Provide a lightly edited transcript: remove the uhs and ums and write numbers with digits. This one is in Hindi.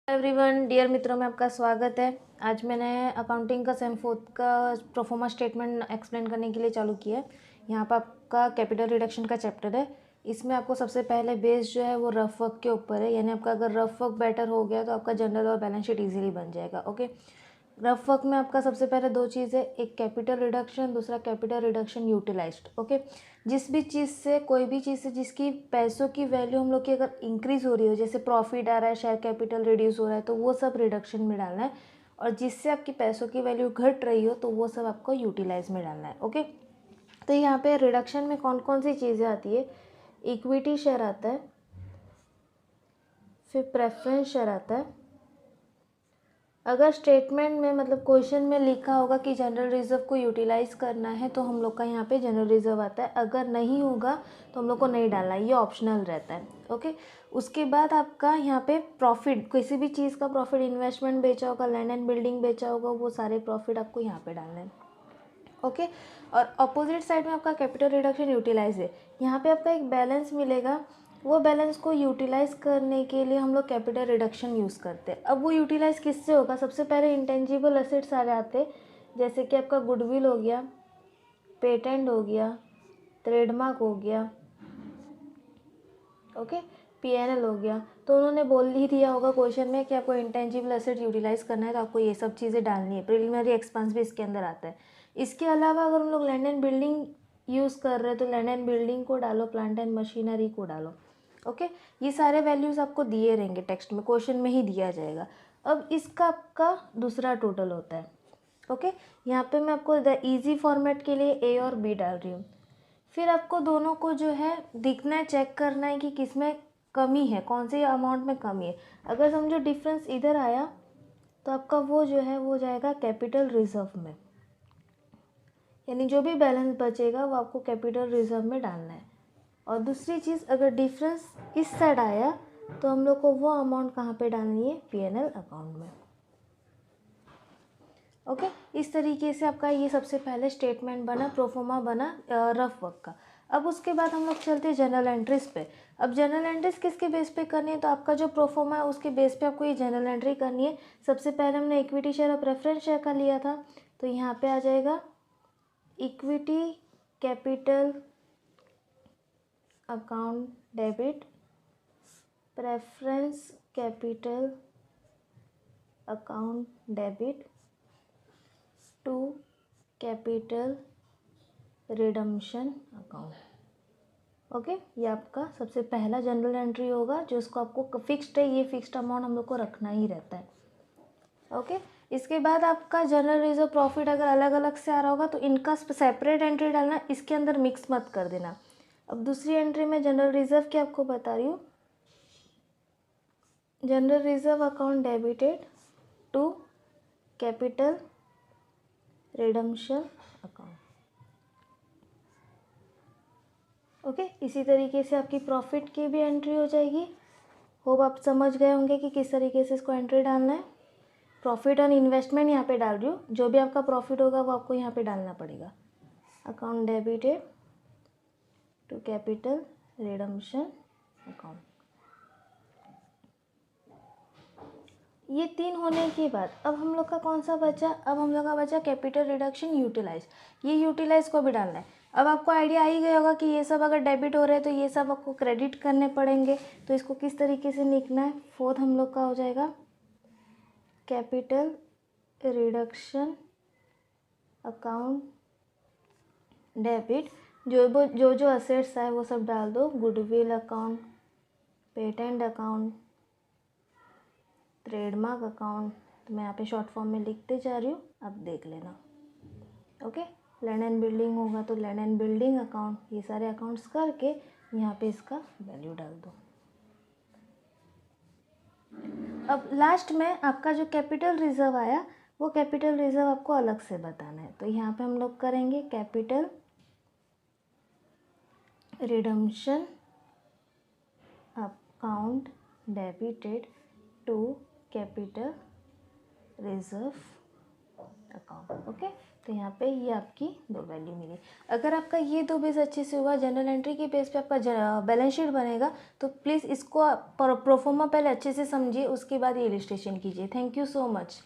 एवरीवन, डियर मित्रों में आपका स्वागत है। आज मैंने अकाउंटिंग का सेम 4 का प्रोफोमा स्टेटमेंट एक्सप्लेन करने के लिए चालू किया है। यहाँ पर आपका कैपिटल रिडक्शन का चैप्टर है। इसमें आपको सबसे पहले बेस जो है वो रफ वर्क के ऊपर है, यानी आपका अगर रफ वर्क बेटर हो गया तो आपका जनरल और बैलेंस शीट इजीली बन जाएगा। ओके, रफ वर्क में आपका सबसे पहले दो चीज़ है, एक कैपिटल रिडक्शन, दूसरा कैपिटल रिडक्शन यूटिलाइज्ड। ओके, जिस भी चीज़ से, कोई भी चीज़ से जिसकी पैसों की वैल्यू हम लोग की अगर इंक्रीज़ हो रही हो, जैसे प्रॉफिट आ रहा है, शेयर कैपिटल रिड्यूस हो रहा है, तो वो सब रिडक्शन में डालना है। और जिससे आपकी पैसों की वैल्यू घट रही हो तो वो सब आपको यूटिलाइज में डालना है। ओके, तो यहाँ पे रिडक्शन में कौन कौन सी चीज़ें आती है, इक्विटी शेयर आता है, फिर प्रेफरेंस शेयर आता है। अगर स्टेटमेंट में मतलब क्वेश्चन में लिखा होगा कि जनरल रिजर्व को यूटिलाइज करना है तो हम लोग का यहाँ पे जनरल रिजर्व आता है, अगर नहीं होगा तो हम लोग को नहीं डालना है, ये ऑप्शनल रहता है। ओके, उसके बाद आपका यहाँ पे प्रॉफिट, किसी भी चीज़ का प्रॉफिट, इन्वेस्टमेंट बेचा होगा, लैंड एंड बिल्डिंग बेचा होगा, वो सारे प्रॉफिट आपको यहाँ पे डालना है। ओके, और अपोजिट साइड में आपका कैपिटल रिडक्शन यूटिलाइज है। यहाँ पे आपका एक बैलेंस मिलेगा, वो बैलेंस को यूटिलाइज करने के लिए हम लोग कैपिटल रिडक्शन यूज़ करते हैं। अब वो यूटिलाइज किससे होगा, सबसे पहले इंटेंजिबल एसेट्स आ जाते हैं, जैसे कि आपका गुडविल हो गया, पेटेंट हो गया, ट्रेडमार्क हो गया, ओके, पीएनएल हो गया। तो उन्होंने बोल ही दिया होगा क्वेश्चन में कि आपको इंटेंजिबल एसेट यूटिलाइज करना है तो आपको ये सब चीज़ें डालनी है। प्रिलिमिनरी एक्सपेंस भी इसके अंदर आता है। इसके अलावा अगर हम लोग लैंड एंड बिल्डिंग यूज़ कर रहे हैं तो लैंड एंड बिल्डिंग को डालो, प्लांट एंड मशीनरी को डालो। ओके, ये सारे वैल्यूज़ आपको दिए रहेंगे टेक्स्ट में, क्वेश्चन में ही दिया जाएगा। अब इसका आपका दूसरा टोटल होता है। ओके, यहाँ पे मैं आपको ईजी फॉर्मेट के लिए ए और बी डाल रही हूँ। फिर आपको दोनों को जो है दिखना है, चेक करना है कि किस में कमी है, कौन से अमाउंट में कमी है। अगर समझो डिफरेंस इधर आया तो आपका वो जो है वो जाएगा कैपिटल रिजर्व में, यानी जो भी बैलेंस बचेगा वो आपको कैपिटल रिजर्व में डालना है। और दूसरी चीज़, अगर डिफरेंस इस साइड आया तो हम लोग को वो अमाउंट कहाँ पे डालनी है, पीएनएल अकाउंट में। ओके, इस तरीके से आपका ये सबसे पहले स्टेटमेंट बना, प्रोफोमा बना रफ वर्क का। अब उसके बाद हम लोग चलते हैं जनरल एंट्रीज पे। अब जनरल एंट्रीज किसके बेस पे करनी है, तो आपका जो प्रोफोमा है उसके बेस पे आपको ये जनरल एंट्री करनी है। सबसे पहले हमने इक्विटी शेयर और प्रेफरेंस शेयर का लिया था, तो यहाँ पे आ जाएगा equity capital account debit, preference capital account debit to capital redemption account. Okay, ये आपका सबसे पहला जनरल एंट्री होगा, जो इसको आपको फिक्स्ड है, ये फिक्स्ड अमाउंट हम लोग को रखना ही रहता है। ओके, इसके बाद आपका जनरल रिजर्व प्रॉफिट अगर अलग अलग से आ रहा होगा तो इनका सेपरेट एंट्री डालना, इसके अंदर मिक्स मत कर देना। अब दूसरी एंट्री में जनरल रिजर्व की आपको बता रही हूँ, general reserve account debited to capital redemption account. Okay, इसी तरीके से आपकी प्रॉफिट की भी एंट्री हो जाएगी। होप आप समझ गए होंगे कि किस तरीके से इसको एंट्री डालना है। प्रॉफिट ऑन इन्वेस्टमेंट यहाँ पे डाल रही हूँ, जो भी आपका प्रॉफिट होगा वो आपको यहाँ पे डालना पड़ेगा। Account debited to capital redemption account. ये तीन होने के बाद अब हम लोग का कौन सा बचा, अब हम लोग का बचा कैपिटल रिडक्शन यूटिलाइज। ये यूटिलाइज को भी डालना है। अब आपको आइडिया आ ही गया होगा कि ये सब अगर डेबिट हो रहे हैं तो ये सब आपको क्रेडिट करने पड़ेंगे, तो इसको किस तरीके से लिखना है। फोर्थ हम लोग का हो जाएगा कैपिटल रिडक्शन अकाउंट डेबिट, जो असेट्स है वो सब डाल दो, goodwill account, patent account, trademark account. तो मैं यहाँ पे शॉर्ट फॉर्म में लिखते जा रही हूँ, आप देख लेना। ओके, लैंड एंड बिल्डिंग होगा तो लैंड एंड बिल्डिंग अकाउंट, ये सारे अकाउंट्स करके यहाँ पे इसका वैल्यू डाल दो। अब लास्ट में आपका जो कैपिटल रिजर्व आया वो कैपिटल रिजर्व आपको अलग से बताना है, तो यहाँ पे हम लोग करेंगे capital redemption account debited to capital reserve account. Okay, तो यहाँ पे ये आपकी 2 वैल्यू मिली। अगर आपका ये 2 बेस अच्छे से हुआ, जनरल एंट्री के बेस पे आपका बैलेंस शीट बनेगा, तो प्लीज़ इसको प्रोफोमा पहले अच्छे से समझिए, उसके बाद ये इलस्ट्रेशन कीजिए। Thank you so much.